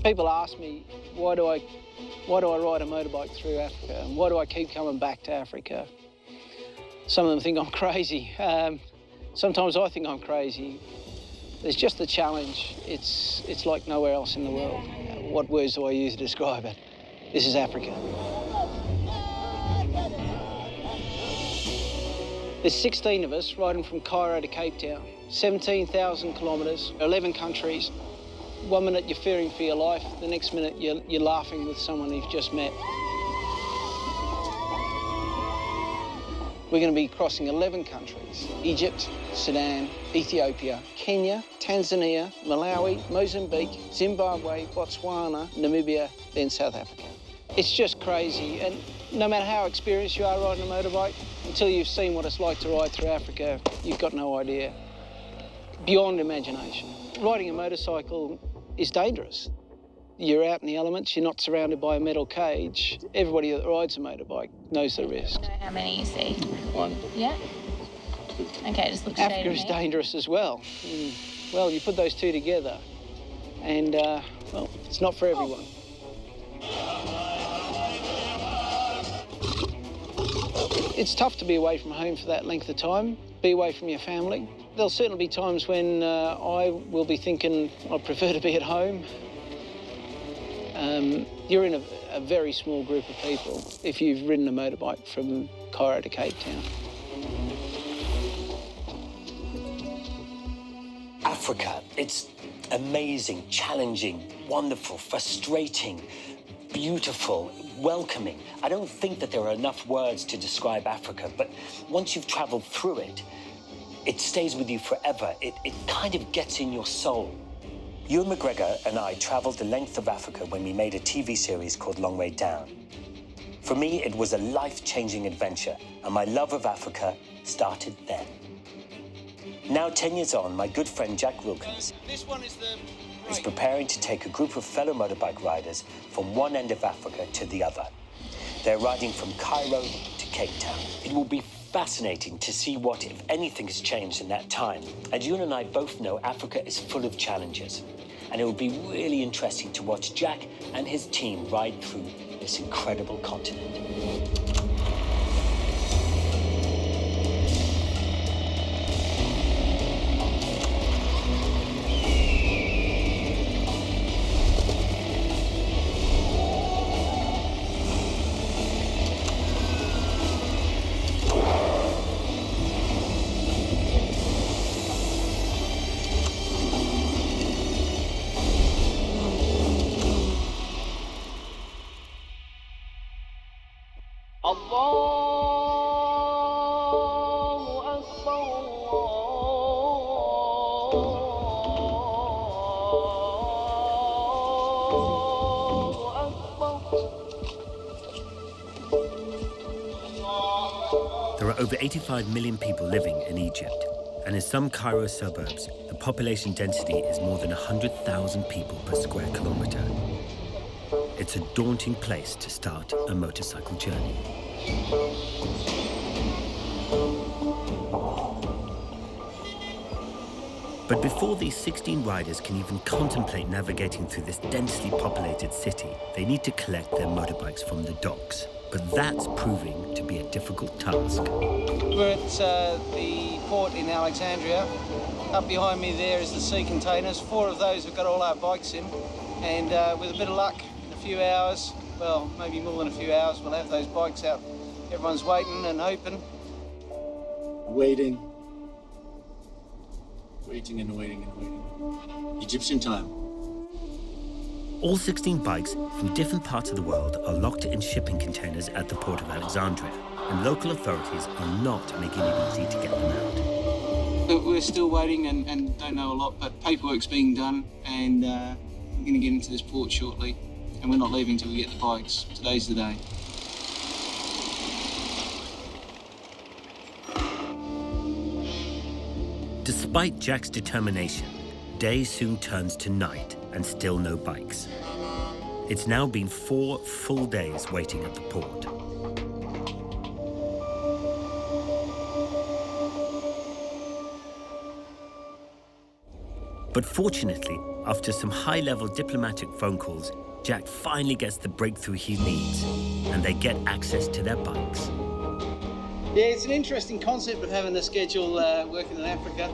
People ask me, why do I ride a motorbike through Africa, and why do I keep coming back to Africa? Some of them think I'm crazy. Sometimes I think I'm crazy. There's just the challenge. It's like nowhere else in the world. What words do I use to describe it? This is Africa. There's 16 of us riding from Cairo to Cape Town, 17,000 kilometres, 11 countries. 1 minute you're fearing for your life, the next minute you're laughing with someone you've just met. We're going to be crossing 11 countries: Egypt, Sudan, Ethiopia, Kenya, Tanzania, Malawi, Mozambique, Zimbabwe, Botswana, Namibia, then South Africa. It's just crazy, and no matter how experienced you are riding a motorbike, until you've seen what it's like to ride through Africa, you've got no idea. Beyond imagination. Riding a motorcycle is dangerous. You're out in the elements, you're not surrounded by a metal cage. Everybody that rides a motorbike knows the risk. Do you know how many you see? One. Yeah? Okay, just look Africa is dangerous as well. Well, you put those two together and, well, it's not for everyone. It's tough to be away from home for that length of time, be away from your family. There'll certainly be times when I will be thinking I'd prefer to be at home. You're in a very small group of people if you've ridden a motorbike from Cairo to Cape Town. Africa, it's amazing, challenging, wonderful, frustrating, beautiful, welcoming. I don't think that there are enough words to describe Africa, but once you've traveled through it, it stays with you forever. It kind of gets in your soul. Ewan McGregor and I traveled the length of Africa when we made a TV series called Long Way Down. For me, it was a life-changing adventure, and my love of Africa started then. Now, 10 years on, my good friend Jack Wilkins is preparing to take a group of fellow motorbike riders from one end of Africa to the other. They're riding from Cairo to Cape Town. It will be fascinating to see what, if anything, has changed in that time. And you and I both know Africa is full of challenges. And it will be really interesting to watch Jack and his team ride through this incredible continent. There are over 85 million people living in Egypt, and in some Cairo suburbs, the population density is more than 100,000 people per square kilometre. It's a daunting place to start a motorcycle journey. But before these 16 riders can even contemplate navigating through this densely populated city, they need to collect their motorbikes from the docks. But that's proving to be a difficult task. We're at the port in Alexandria. Up behind me there is the sea containers. 4 of those have got all our bikes in. And with a bit of luck, in a few hours, well, maybe more than a few hours, we'll have those bikes out. Everyone's waiting and hoping. Waiting. Waiting and waiting and waiting. Egyptian time. All 16 bikes from different parts of the world are locked in shipping containers at the port of Alexandria, and local authorities are not making it easy to get them out. We're still waiting and don't know a lot, but paperwork's being done, and we're going to get into this port shortly, and we're not leaving till we get the bikes. Today's the day. Despite Jack's determination, day soon turns to night and still no bikes. It's now been 4 full days waiting at the port. But fortunately, After some high-level diplomatic phone calls, Jack finally gets the breakthrough he needs, and they get access to their bikes. Yeah, it's an interesting concept of having a schedule working in Africa.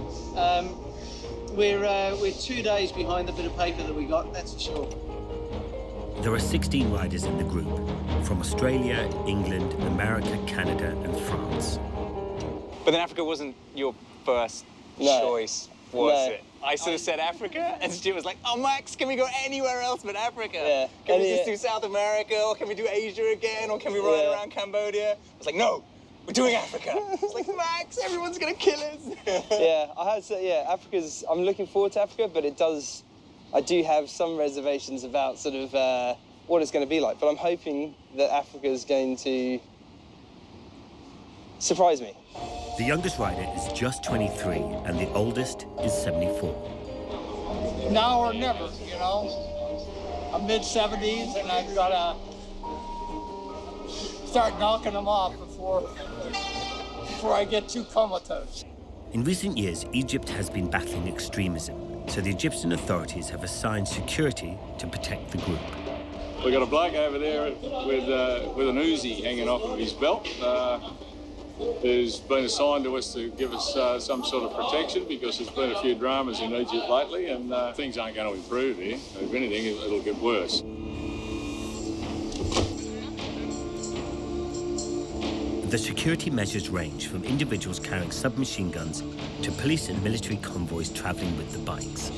We're 2 days behind the bit of paper that we got, that's for sure. There are 16 riders in the group, from Australia, England, America, Canada, and France. But then Africa wasn't your first choice, was it? I sort of said Africa, and Stu was like, oh, Max, can we go anywhere else but Africa? Yeah. Can we just do South America, or can we do Asia again, or can we ride around Cambodia? I was like, no, we're doing Africa. It's like, Max, everyone's gonna kill us. Yeah, I have to say, I'm looking forward to Africa, but I do have some reservations about sort of what it's going to be like. But I'm hoping that Africa is going to surprise me. The youngest rider is just 23, and the oldest is 74. Now or never, you know. I'm mid-70s, and I've got to start knocking them off before I get too comatose. In recent years, Egypt has been battling extremism, so the Egyptian authorities have assigned security to protect the group. We've got a bloke over there with an Uzi hanging off of his belt, who's been assigned to us to give us some sort of protection, because there's been a few dramas in Egypt lately, and things aren't going to improve here. If anything, it'll get worse. The security measures range from individuals carrying submachine guns to police and military convoys traveling with the bikes.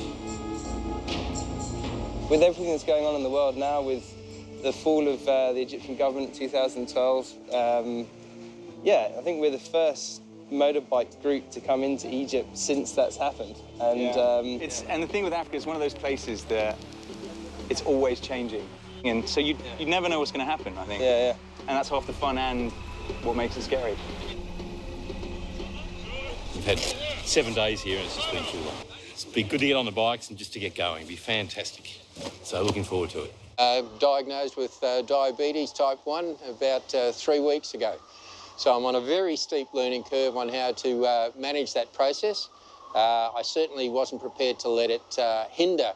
With everything that's going on in the world now, with the fall of the Egyptian government in 2012, I think we're the first motorbike group to come into Egypt since that's happened. And And the thing with Africa is one of those places that it's always changing. And so you never know what's going to happen, I think. Yeah. And that's half the fun and what makes it scary. We've had 7 days here, and it's just been too long. It's been good to get on the bikes and just to get going. It'd be fantastic. So looking forward to it. Diagnosed with diabetes type 1 about 3 weeks ago. So I'm on a very steep learning curve on how to manage that process. I certainly wasn't prepared to let it hinder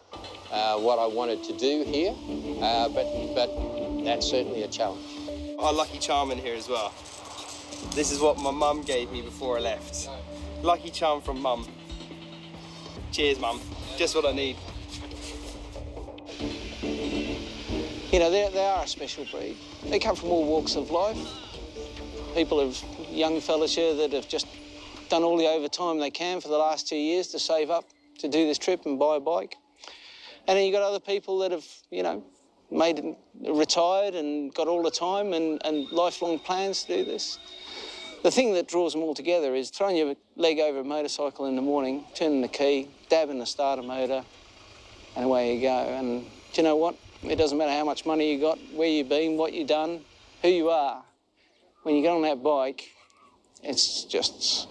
what I wanted to do here, but that's certainly a challenge. Our lucky charm in here as well. This is what my mum gave me before I left. Lucky charm from mum. Cheers, mum. Just what I need. You know, they are a special breed. They come from all walks of life. Young fellas here that have just done all the overtime they can for the last 2 years to save up to do this trip and buy a bike. And then you've got other people that have, retired and got all the time and lifelong plans to do this. The thing that draws them all together is throwing your leg over a motorcycle in the morning, turning the key, dabbing the starter motor, and away you go. And do you know what? It doesn't matter how much money you got, where you've been, what you've done, who you are. When you get on that bike, it's just,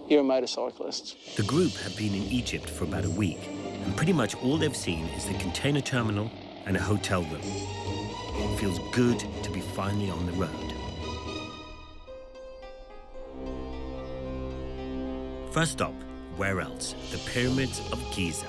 you're a motorcyclist. The group have been in Egypt for about a week, and pretty much all they've seen is the container terminal and a hotel room. It feels good to be finally on the road. First stop, where else? The Pyramids of Giza.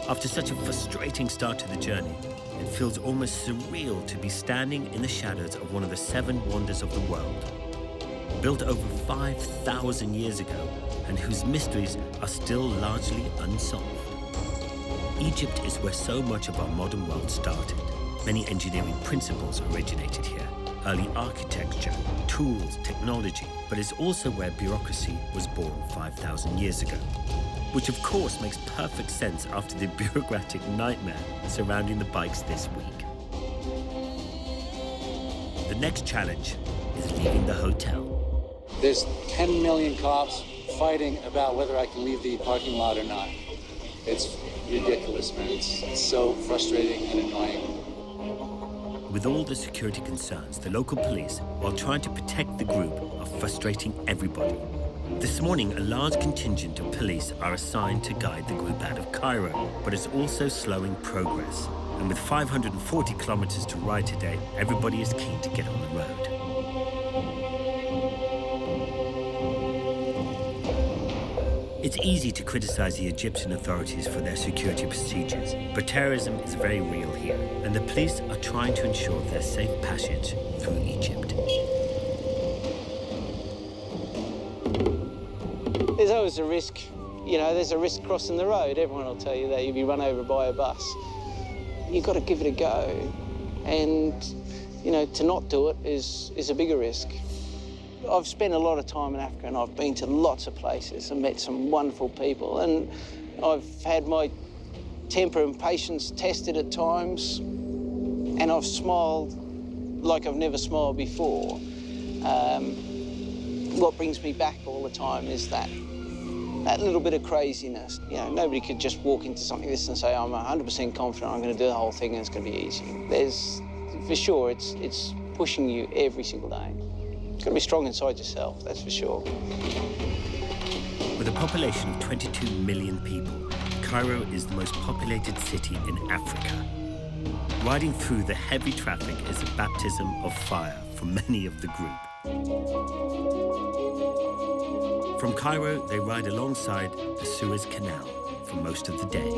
After such a frustrating start to the journey, it feels almost surreal to be standing in the shadows of one of the 7 wonders of the world. Built over 5,000 years ago, and whose mysteries are still largely unsolved. Egypt is where so much of our modern world started. Many engineering principles originated here. Early architecture, tools, technology, but it's also where bureaucracy was born 5,000 years ago. Which of course makes perfect sense after the bureaucratic nightmare surrounding the bikes this week. The next challenge is leaving the hotel. There's 10 million cops fighting about whether I can leave the parking lot or not. It's ridiculous, man. It's so frustrating and annoying. With all the security concerns, the local police, while trying to protect the group, are frustrating everybody. This morning, a large contingent of police are assigned to guide the group out of Cairo, but it's also slowing progress. And with 540 kilometers to ride today, everybody is keen to get on the road. It's easy to criticize the Egyptian authorities for their security procedures, but terrorism is very real here, and the police are trying to ensure their safe passage through Egypt. There's always a risk. You know, there's a risk crossing the road. Everyone will tell you that you'll be run over by a bus. You've got to give it a go. And, you know, to not do it is a bigger risk. I've spent a lot of time in Africa and I've been to lots of places and met some wonderful people, and I've had my temper and patience tested at times, and I've smiled like I've never smiled before. What brings me back all the time is that little bit of craziness. You know, nobody could just walk into something like this and say, I'm 100% confident I'm going to do the whole thing and it's going to be easy. For sure, it's pushing you every single day. It's got to be strong inside yourself, that's for sure. With a population of 22 million people, Cairo is the most populated city in Africa. Riding through the heavy traffic is a baptism of fire for many of the group. From Cairo, they ride alongside the Suez Canal for most of the day.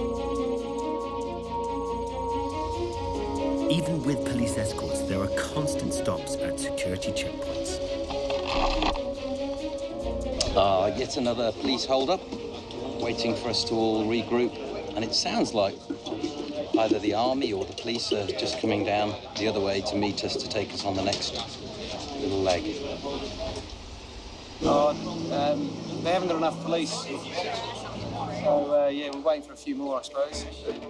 Even with police escorts, there are constant stops at security checkpoints. Yet another police hold-up, waiting for us to all regroup. And it sounds like either the army or the police are just coming down the other way to meet us to take us on the next little leg. They haven't got enough police. So, yeah, we're waiting for a few more, I suppose.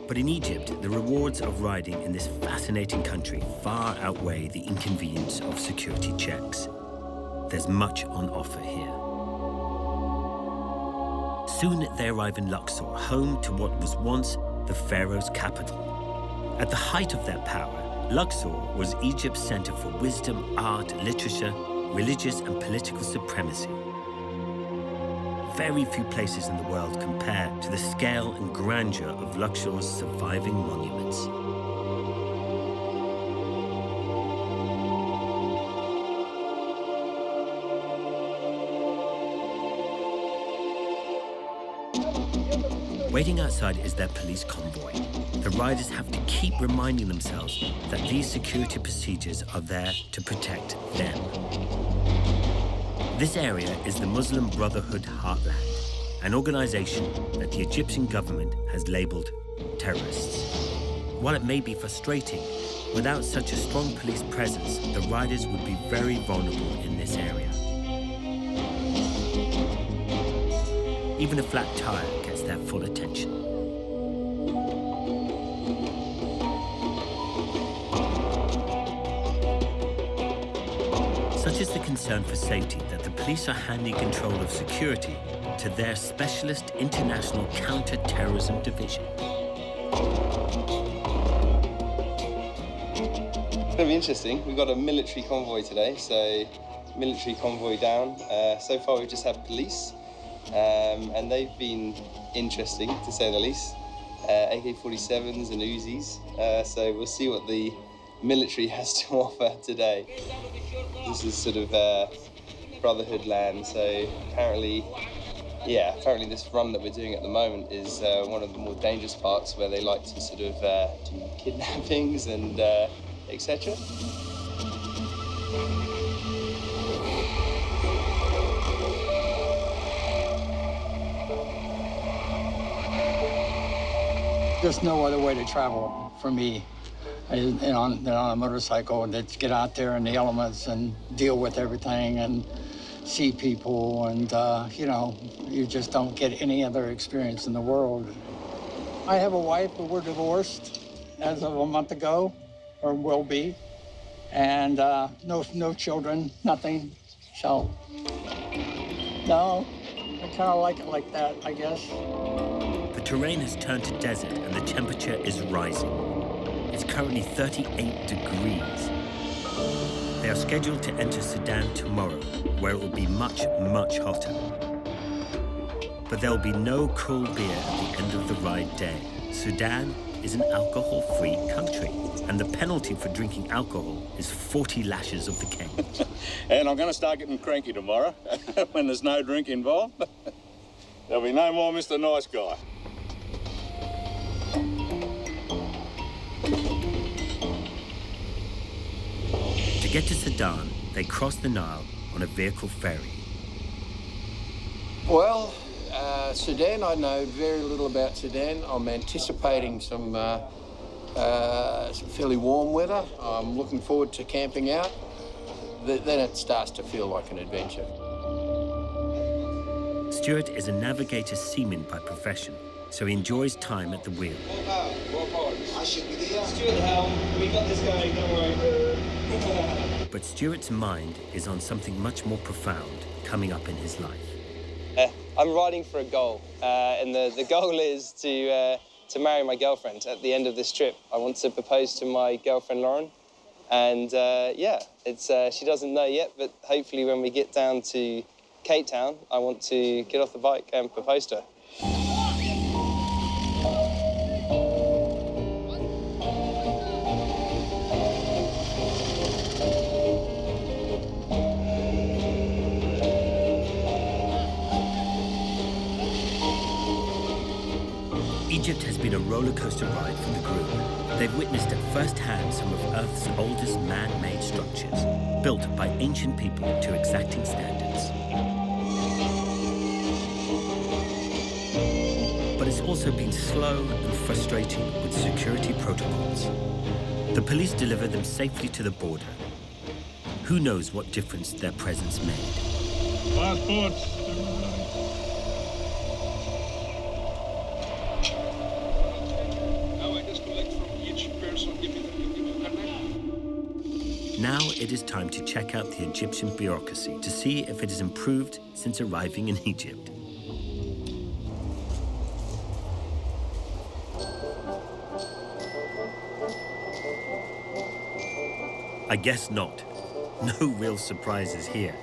But in Egypt, the rewards of riding in this fascinating country far outweigh the inconvenience of security checks. There's much on offer here. Soon they arrive in Luxor, home to what was once the pharaoh's capital. At the height of their power, Luxor was Egypt's center for wisdom, art, literature, religious and political supremacy. Very few places in the world compare to the scale and grandeur of Luxor's surviving monuments. Waiting outside is their police convoy. The riders have to keep reminding themselves that these security procedures are there to protect them. This area is the Muslim Brotherhood Heartland, an organization that the Egyptian government has labeled terrorists. While it may be frustrating, without such a strong police presence, the riders would be very vulnerable in this area. Even a flat tire gets their full attention. Such is the concern for safety that the police are handing control of security to their specialist international counter-terrorism division. It's going to be interesting. We've got a military convoy today, so military convoy down. So far we've just had police, and they've been interesting, to say the least. AK-47s and Uzis, so we'll see what the military has to offer today. This is sort of Brotherhood land, so apparently this run that we're doing at the moment is one of the more dangerous parts, where they like to sort of do kidnappings and etc. There's no other way to travel for me than on a motorcycle, than to get out there in the elements and deal with everything and see people, and you know, you just don't get any other experience in the world. I have a wife, but we're divorced as of a month ago, or will be, and no children, nothing. So no, I kind of like it like that, I guess. The terrain has turned to desert and the temperature is rising. It's currently 38 degrees. They are scheduled to enter Sudan tomorrow, where it will be much, much hotter. But there will be no cool beer at the end of the ride day. Sudan is an alcohol-free country, and the penalty for drinking alcohol is 40 lashes of the cane. And I'm going to start getting cranky tomorrow when there's no drink involved. There'll be no more Mr. Nice Guy. To get to Sudan, they cross the Nile on a vehicle ferry. Well, Sudan, I know very little about Sudan. I'm anticipating some fairly warm weather. I'm looking forward to camping out. Then it starts to feel like an adventure. Stuart is a navigator seaman by profession, so he enjoys time at the wheel. Stuart the helm. We got this going, don't worry. But Stuart's mind is on something much more profound coming up in his life. I'm riding for a goal, and the goal is to marry my girlfriend at the end of this trip. I want to propose to my girlfriend, Lauren. And yeah, she doesn't know yet, but hopefully when we get down to Cape Town, I want to get off the bike and propose to her. Egypt has been a roller coaster ride for the group. They've witnessed at first hand some of Earth's oldest man-made structures, built by ancient people to exacting standards. But it's also been slow and frustrating with security protocols. The police deliver them safely to the border. Who knows what difference their presence made? Passports. Now it is time to check out the Egyptian bureaucracy to see if it has improved since arriving in Egypt. I guess not. No real surprises here.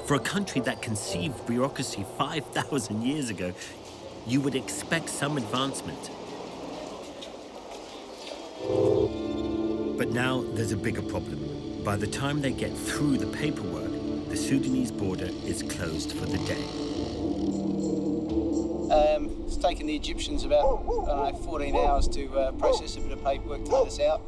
For a country that conceived bureaucracy 5,000 years ago, you would expect some advancement. But now there's a bigger problem. By the time they get through the paperwork, the Sudanese border is closed for the day. It's taken the Egyptians about, 14 hours to process a bit of paperwork to let us out.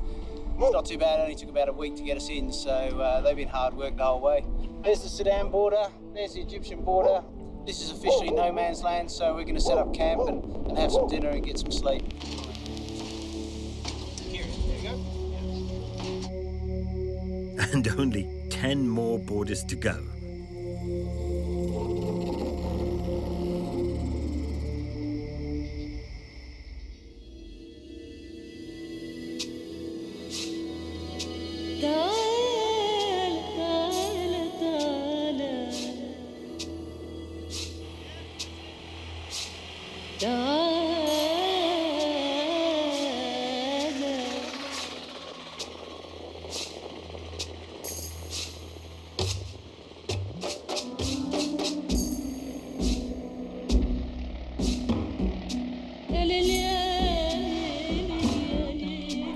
It's not too bad, it only took about a week to get us in, so they've been hard work the whole way. There's the Sudan border, there's the Egyptian border. This is officially no man's land, so we're going to set up camp and have some dinner and get some sleep. And only 10 more borders to go.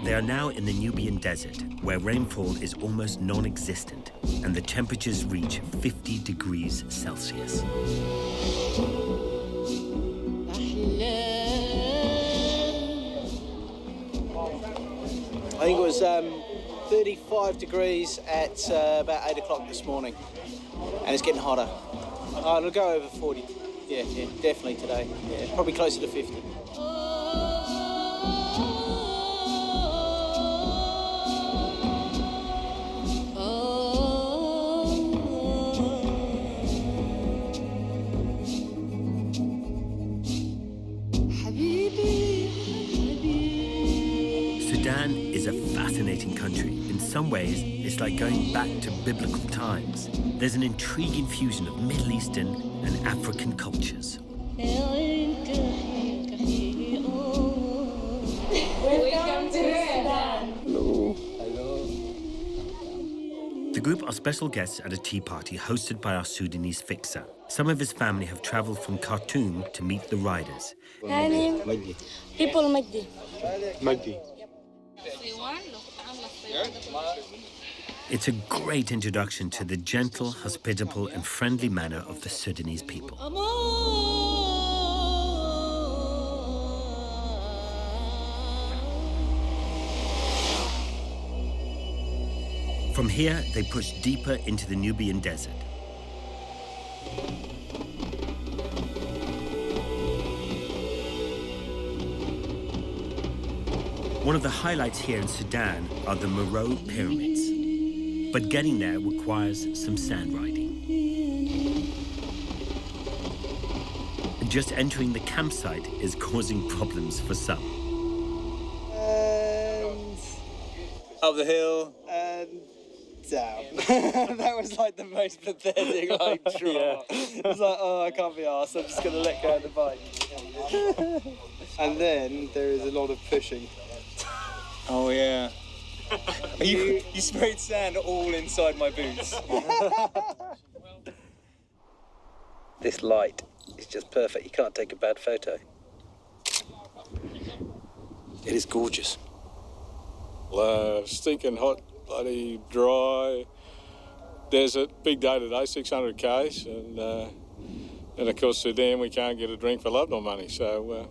They are now in the Nubian desert, where rainfall is almost non-existent, and the temperatures reach 50 degrees Celsius. I think it was 35 degrees at about 8 o'clock this morning, and it's getting hotter. Oh, it'll go over 40. Yeah, definitely today. Yeah, probably closer to 50. Sudan is a fascinating country. In some ways, it's like going back to biblical times. There's an intriguing fusion of Middle Eastern and African cultures. Welcome to Sudan. Hello. The group are special guests at a tea party hosted by our Sudanese fixer. Some of his family have traveled from Khartoum to meet the riders. People Magdi. Magdi. It's a great introduction to the gentle, hospitable, and friendly manner of the Sudanese people. From here, they push deeper into the Nubian desert. One of the highlights here in Sudan are the Meroe Pyramids. But getting there requires some sand riding. And just entering the campsite is causing problems for some. And up the hill and down. That was like the most pathetic like drop. Yeah. It was like, oh, I can't be arsed, I'm just gonna let go of the bike. And then there is a lot of pushing. Oh yeah. You sprayed sand all inside my boots. This light is just perfect. You can't take a bad photo. It is gorgeous. Stinking hot, bloody dry desert. Big day today, 600 k's, and of course Sudan we can't get a drink for love nor money. So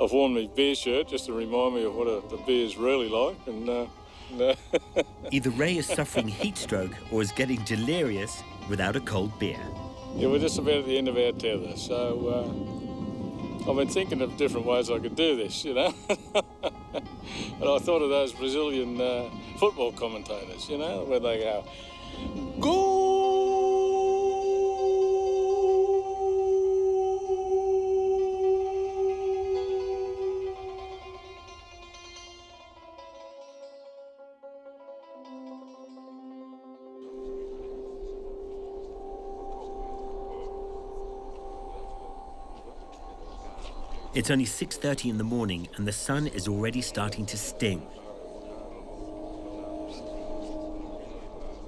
I've worn my beer shirt just to remind me of what the beer's really like. And either Ray is suffering heat stroke or is getting delirious without a cold beer. Yeah, we're just about at the end of our tether, so I've been thinking of different ways I could do this, you know. And I thought of those Brazilian football commentators, you know, where they go, "Goal!" It's only 6:30 in the morning and the sun is already starting to sting.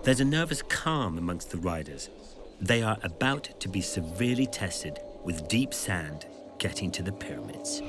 There's a nervous calm amongst the riders. They are about to be severely tested with deep sand getting to the pyramids.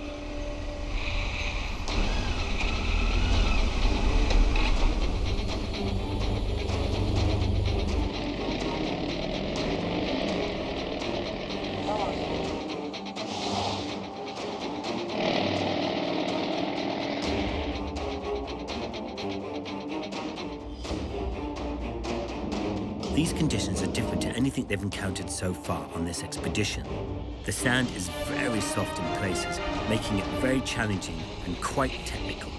These conditions are different to anything they've encountered so far on this expedition. The sand is very soft in places, making it very challenging and quite technical.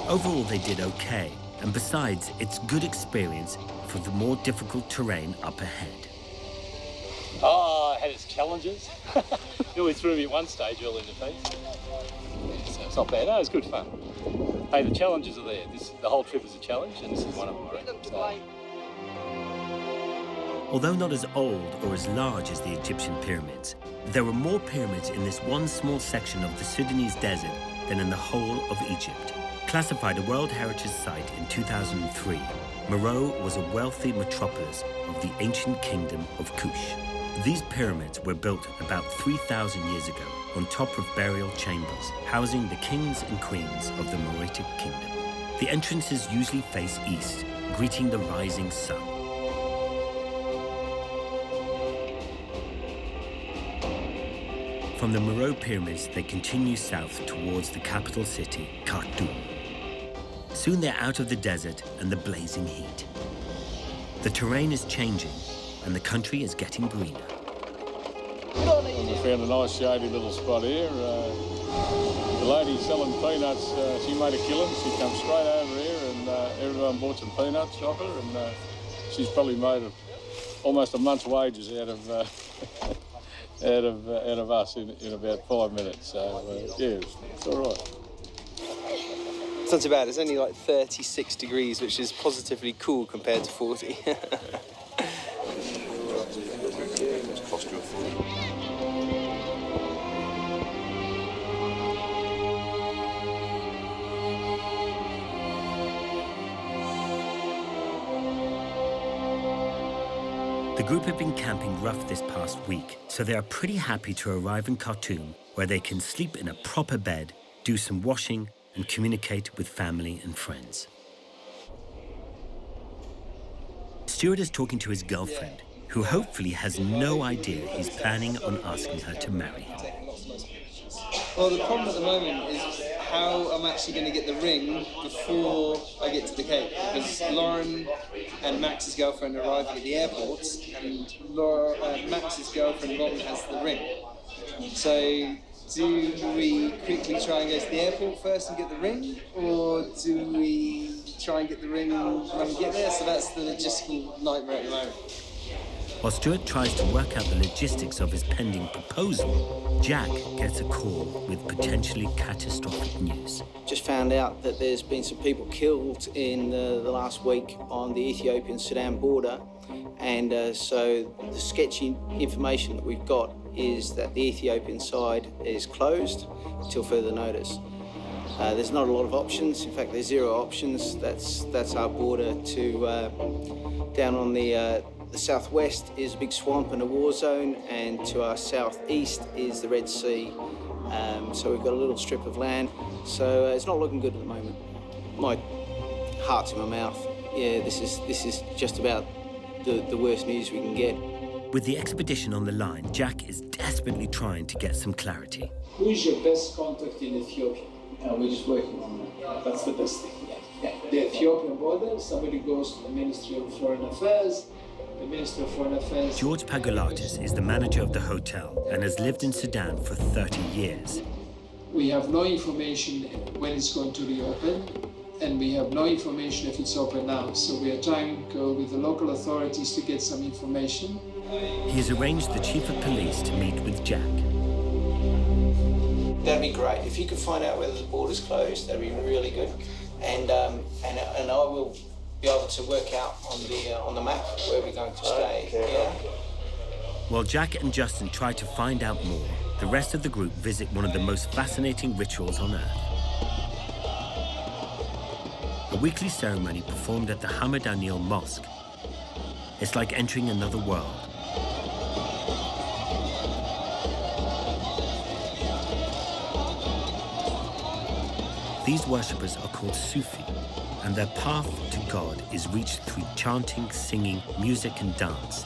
Overall, they did okay, and besides, it's good experience for the more difficult terrain up ahead. Oh, it had its challenges. It always threw me at one stage early in the piece. So it's not bad. No, it's good fun. Hey, the challenges are there. The whole trip is a challenge, and this is one of them, I reckon. So. Although not as old or as large as the Egyptian pyramids, there were more pyramids in this one small section of the Sudanese desert than in the whole of Egypt. Classified a World Heritage Site in 2003, Meroe was a wealthy metropolis of the ancient kingdom of Kush. These pyramids were built about 3,000 years ago on top of burial chambers, housing the kings and queens of the Meroitic kingdom. The entrances usually face east, greeting the rising sun. From the Meroe pyramids, they continue south towards the capital city, Khartoum. Soon they're out of the desert and the blazing heat. The terrain is changing and the country is getting greener. We found a nice shady little spot here. The lady selling peanuts, she made a killing. She come straight over here and everyone bought some peanuts off her, and she's probably made almost a month's wages out of out of us in about 5 minutes. So yeah, it's all right. It's not too bad. It's only like 36 degrees, which is positively cool compared to 40. The group have been camping rough this past week, so they are pretty happy to arrive in Khartoum, where they can sleep in a proper bed, do some washing, and communicate with family and friends. Stuart is talking to his girlfriend, who hopefully has no idea he's planning on asking her to marry him. Well, the problem at the moment is how I'm actually going to get the ring before I get to the Cape, because Lauren and Max's girlfriend are arriving at the airport, and Max's girlfriend Lauren has the ring. So do we quickly try and go to the airport first and get the ring, or do we try and get the ring when we get there? So that's the logistical nightmare at the moment. While Stuart tries to work out the logistics of his pending proposal, Jack gets a call with potentially catastrophic news. Just found out that there's been some people killed in the last week on the Ethiopian-Sudan border, and so the sketchy information that we've got is that the Ethiopian side is closed till further notice. There's not a lot of options. In fact, there's zero options. That's our border to down on the southwest is a big swamp and a war zone, and to our southeast is the Red Sea. So we've got a little strip of land. So it's not looking good at the moment. My heart's in my mouth. Yeah, this is just about the worst news we can get. With the expedition on the line, Jack is desperately trying to get some clarity. Who is your best contact in Ethiopia? We're just working on that. That's the best thing. Yeah. The Ethiopian border, somebody goes to the Ministry of Foreign Affairs. The Minister of Foreign Affairs. George Pagolatis is the manager of the hotel and has lived in Sudan for 30 years. We have no information when it's going to reopen, and we have no information if it's open now. So we are trying to go with the local authorities to get some information. He has arranged the chief of police to meet with Jack. That'd be great. If you could find out whether the border's closed, that'd be really good. And I will be able to work out on the map where we're going to stay. Okay. Yeah. While Jack and Justin try to find out more, the rest of the group visit one of the most fascinating rituals on Earth. A weekly ceremony performed at the Hamad Anil Mosque. It's like entering another world. These worshippers are called Sufi, and their path to God is reached through chanting, singing, music, and dance.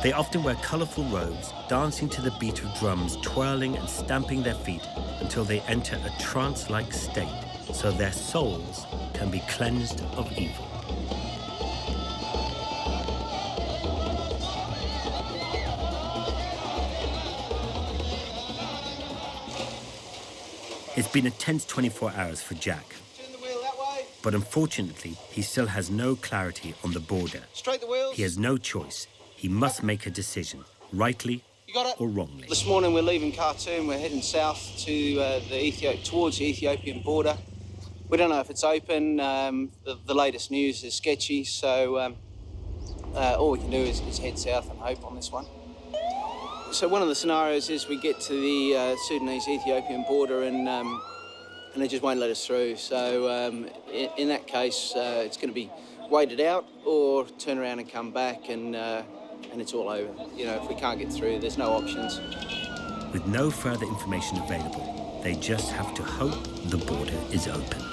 They often wear colorful robes, dancing to the beat of drums, twirling and stamping their feet until they enter a trance-like state, so their souls can be cleansed of evil. It's been a tense 24 hours for Jack. But unfortunately, he still has no clarity on the border. Straight the wheels. He has no choice. He must make a decision, rightly or wrongly. This morning we're leaving Khartoum. We're heading south to towards the Ethiopian border. We don't know if it's open. The latest news is sketchy, so all we can do is head south and hope on this one. So one of the scenarios is we get to the Sudanese-Ethiopian border and they just won't let us through. So in that case, it's going to be waited out or turn around and come back and it's all over. You know, if we can't get through, there's no options. With no further information available, they just have to hope the border is open.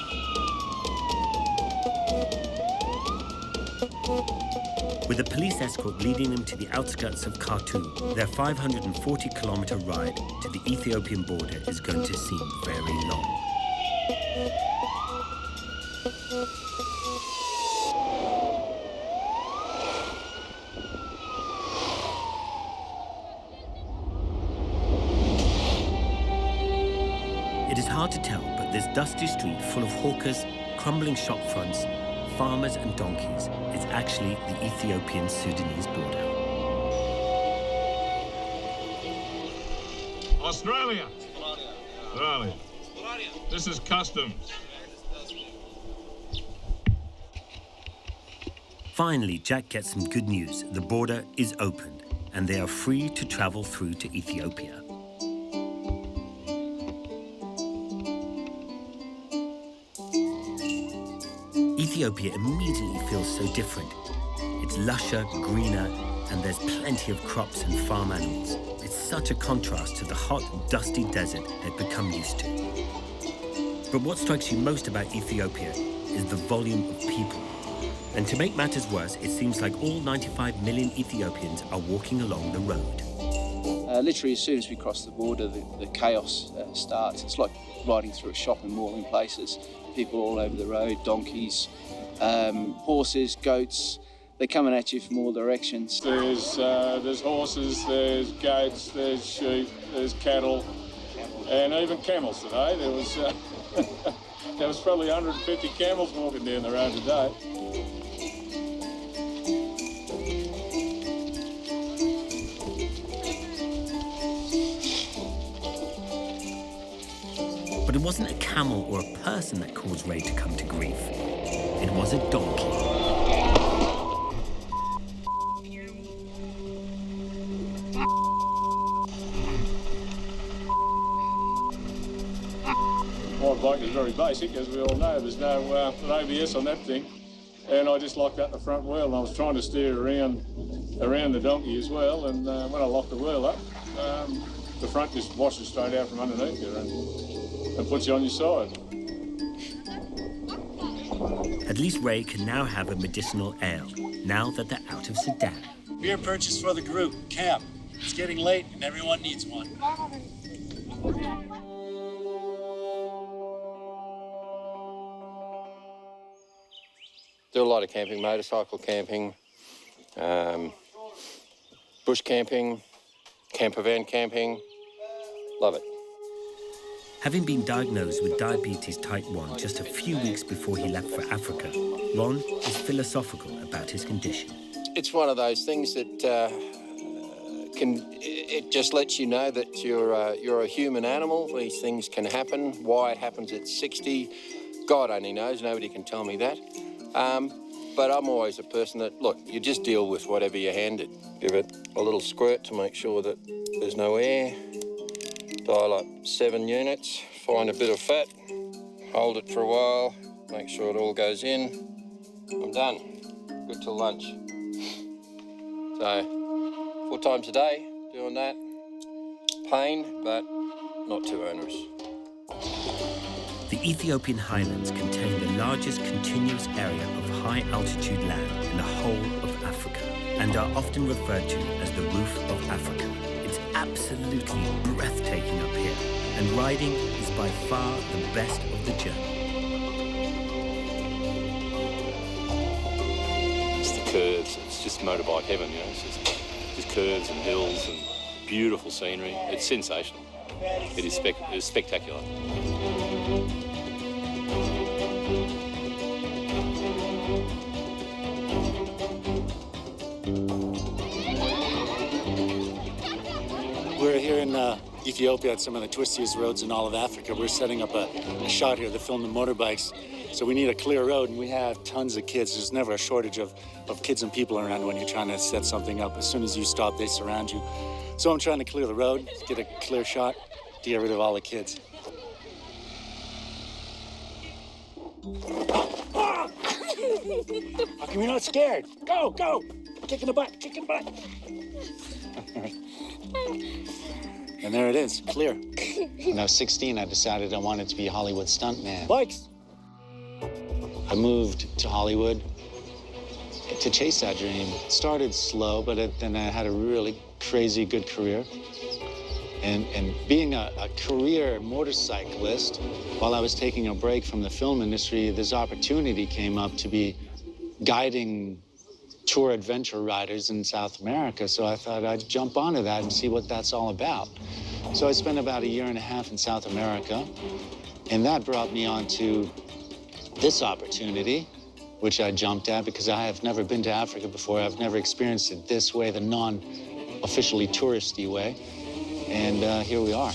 With a police escort leading them to the outskirts of Khartoum, their 540-kilometer ride to the Ethiopian border is going to seem very long. It is hard to tell, but this dusty street full of hawkers, crumbling shop fronts, farmers and donkeys is actually the Ethiopian-Sudanese border. Australia. Australia. This is customs. Finally, Jack gets some good news. The border is opened, and they are free to travel through to Ethiopia. Ethiopia immediately feels so different. It's lusher, greener, and there's plenty of crops and farm animals. It's such a contrast to the hot, dusty desert they've become used to. But what strikes you most about Ethiopia is the volume of people. And to make matters worse, it seems like all 95 million Ethiopians are walking along the road. Literally, as soon as we cross the border, the chaos starts. It's like riding through a shopping mall in places. People all over the road, donkeys, horses, goats. They're coming at you from all directions. There's horses, there's goats, there's sheep, there's cattle, and even camels today. There was probably 150 camels walking down the road today. But it wasn't a camel or a person that caused Ray to come to grief. It was a donkey. My bike is very basic, as we all know. There's no ABS on that thing. And I just locked up the front wheel, and I was trying to steer around the donkey as well. And when I locked the wheel up, the front just washes straight out from underneath you and puts you on your side. At least Ray can now have a medicinal ale, now that they're out of Sudan. Beer purchase for the group, camp. It's getting late and everyone needs one. Do a lot of camping, motorcycle camping, bush camping, camper van camping. Love it. Having been diagnosed with diabetes type 1 just a few weeks before he left for Africa, Ron is philosophical about his condition. It's one of those things that it just lets you know that you're a human animal. These things can happen. Why it happens at 60, God only knows. Nobody can tell me that. But I'm always a person that, look, you just deal with whatever you're handed. Give it a little squirt to make sure that there's no air. Dial up 7 units, find a bit of fat, hold it for a while, make sure it all goes in. I'm done. Good till lunch. So, 4 times a day, doing that. Pain, but not too onerous. The Ethiopian highlands contain the largest continuous area of high-altitude land in the whole of Africa and are often referred to as the roof of Africa. It's absolutely breathtaking up here, and riding is by far the best of the journey. It's the curves. It's just motorbike heaven, you know. It's just curves and hills and beautiful scenery. It's sensational. It is spectacular. We're here in Ethiopia at some of the twistiest roads in all of Africa. We're setting up a shot here to film the motorbikes. So we need a clear road, and we have tons of kids. There's never a shortage of kids and people around when you're trying to set something up. As soon as you stop, they surround you. So I'm trying to clear the road, get a clear shot to get rid of all the kids. How come you're not scared? Go, go! Kick in the butt, kick in the butt. And there it is, clear. When I was 16, I decided I wanted to be a Hollywood stuntman. Bikes! I moved to Hollywood to chase that dream. It started slow, but then I had a really crazy good career. And being a career motorcyclist, while I was taking a break from the film industry, this opportunity came up to be guiding tour adventure riders in South America. So I thought I'd jump onto that and see what that's all about. So I spent about 1.5 years in South America, and that brought me onto this opportunity, which I jumped at because I have never been to Africa before. I've never experienced it this way, the non-officially touristy way. And here we are.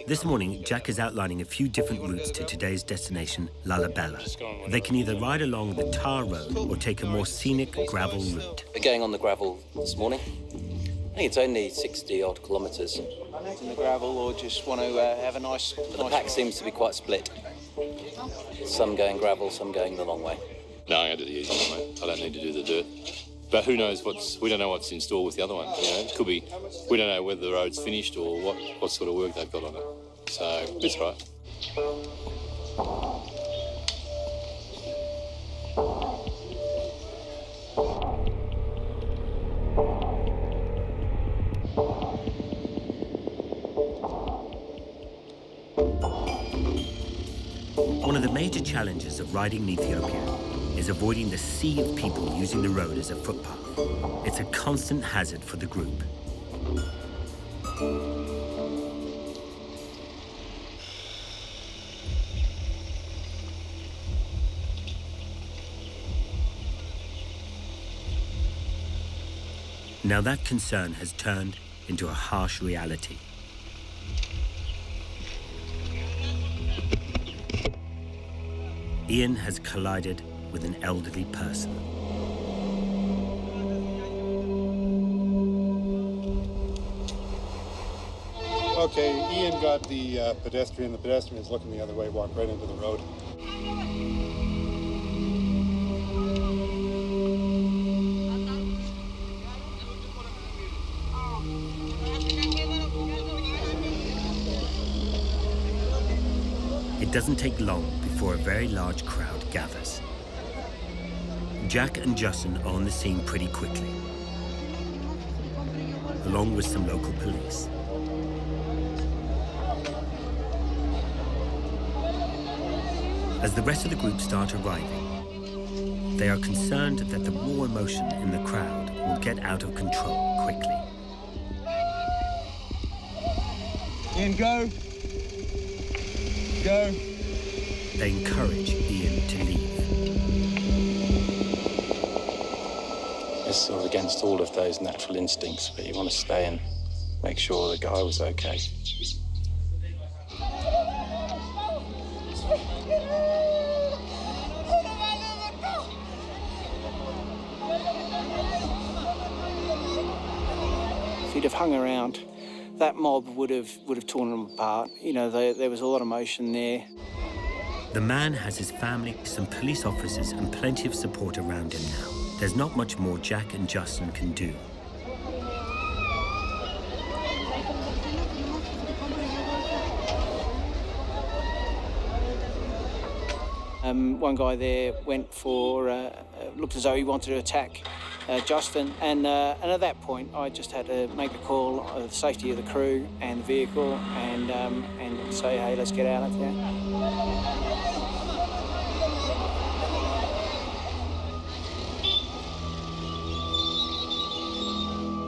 This morning, Jack is outlining a few different routes to today's destination, Lalibela. They can either ride along the tar road or take a more scenic gravel route. We're going on the gravel this morning. I think it's only 60-odd kilometres. in the gravel or just want to have a nice... The pack seems to be quite split. Some going gravel, some going the long way. No, I'm going to do the easy one, mate. I don't need to do the dirt. But who knows we don't know what's in store with the other one. You know, it could be, we don't know whether the road's finished or what sort of work they've got on it. So, it's right. One of the major challenges of riding in Ethiopia is avoiding the sea of people using the road as a footpath. It's a constant hazard for the group. Now that concern has turned into a harsh reality. Ian has collided with an elderly person. Okay, Ian got the pedestrian. The pedestrian is looking the other way, walked right into the road. It doesn't take long before a very large crowd gathers. Jack and Justin are on the scene pretty quickly, along with some local police. As the rest of the group start arriving, they are concerned that the raw emotion in the crowd will get out of control quickly. Ian, go. Go. They encourage Ian to leave. It's sort of against all of those natural instincts, but you want to stay and make sure the guy was okay. If he'd have hung around, that mob would have torn them apart. You know, there was a lot of emotion there. The man has his family, some police officers, and plenty of support around him now. There's not much more Jack and Justin can do. One guy there went for, looked as though he wanted to attack Justin, and at that point I just had to make a call of the safety of the crew and the vehicle and say, hey, let's get out of here.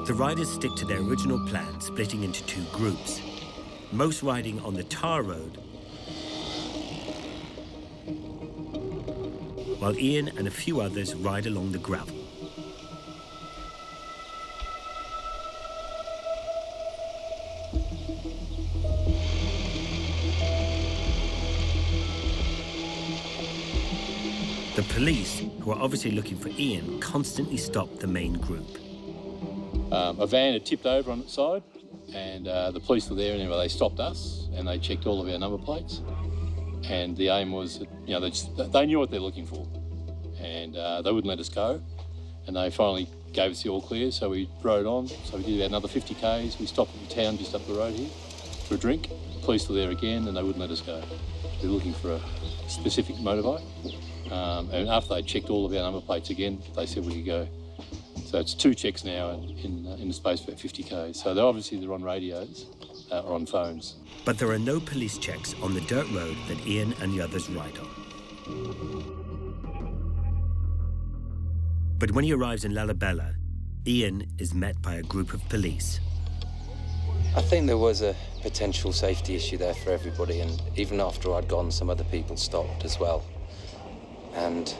The riders stick to their original plan, splitting into two groups. Most riding on the tar road, while Ian and a few others ride along the gravel. The police, who are obviously looking for Ian, constantly stop the main group. A van had tipped over on its side, and the police were there, and anyway, they stopped us, and they checked all of our number plates. And the aim was that, you know, they knew what they're looking for, and they wouldn't let us go. And they finally gave us the all clear, so we rode on. So we did about another 50 k's. We stopped at the town just up the road here for a drink. The police were there again, and they wouldn't let us go. They were looking for a specific motorbike. And after they checked all of our number plates again, they said we could go. So it's 2 checks now in the space of about 50 k's. So they're on radios or on phones. But there are no police checks on the dirt road that Ian and the others ride on. But when he arrives in Lalibela, Ian is met by a group of police. I think there was a potential safety issue there for everybody, and even after I'd gone, some other people stopped as well. And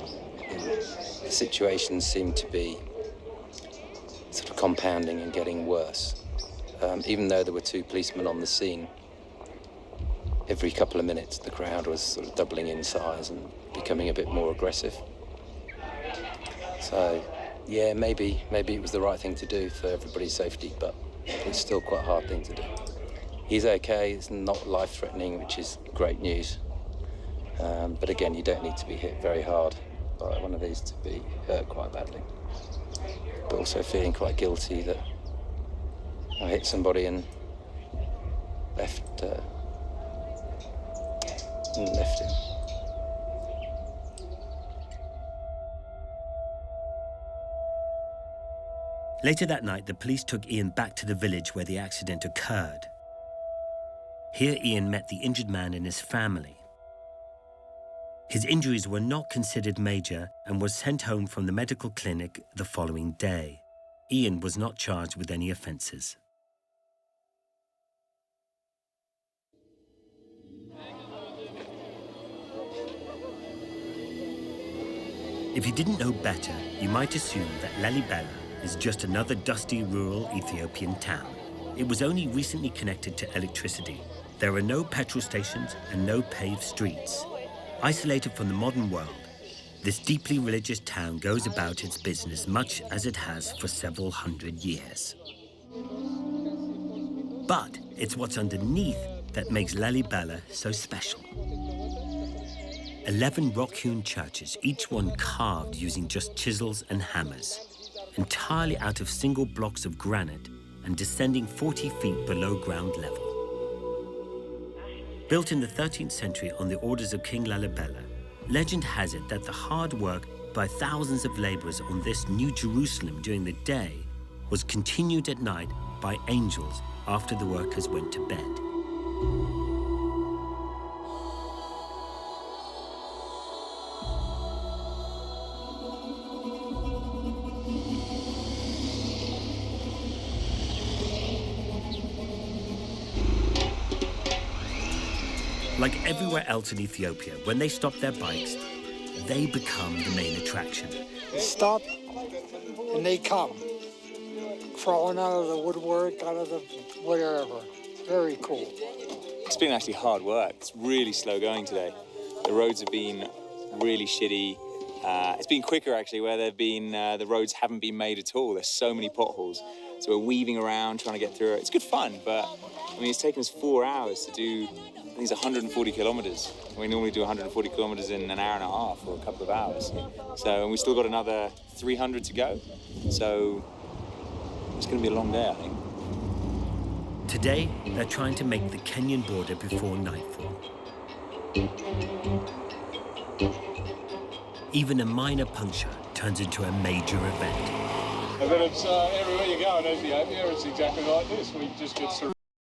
the situation seemed to be sort of compounding and getting worse. Even though there were 2 policemen on the scene, every couple of minutes the crowd was sort of doubling in size and becoming a bit more aggressive. So, yeah, maybe it was the right thing to do for everybody's safety, but it's still quite a hard thing to do. He's okay, it's not life-threatening, which is great news. But again, you don't need to be hit very hard by one of these to be hurt quite badly. But also feeling quite guilty that I hit somebody and left him. Later that night, the police took Ian back to the village where the accident occurred. Here, Ian met the injured man and his family. His injuries were not considered major and was sent home from the medical clinic the following day. Ian was not charged with any offences. If you didn't know better, you might assume that Lalibela is just another dusty rural Ethiopian town. It was only recently connected to electricity. There are no petrol stations and no paved streets. Isolated from the modern world, this deeply religious town goes about its business much as it has for several hundred years. But it's what's underneath that makes Lalibela so special. 11 rock-hewn churches, each one carved using just chisels and hammers, entirely out of single blocks of granite and descending 40 feet below ground level. Built in the 13th century on the orders of King Lalibela, legend has it that the hard work by thousands of laborers on this New Jerusalem during the day was continued at night by angels after the workers went to bed. Like everywhere else in Ethiopia, when they stop their bikes, they become the main attraction. Stop, and they come. Crawling out of the woodwork, out of the whatever. Very cool. It's been actually hard work. It's really slow going today. The roads have been really shitty. It's been quicker, actually, where the roads haven't been made at all. There's so many potholes. So we're weaving around, trying to get through it. It's good fun, but, I mean, it's taken us 4 hours to do, I think it's 140 kilometers. We normally do 140 kilometers in an hour and a half or a couple of hours. So, and we still got another 300 to go. So it's going to be a long day, I think. Today, they're trying to make the Kenyan border before nightfall. Even a minor puncture turns into a major event. But it's everywhere you go in Ethiopia, it's exactly like this. We just get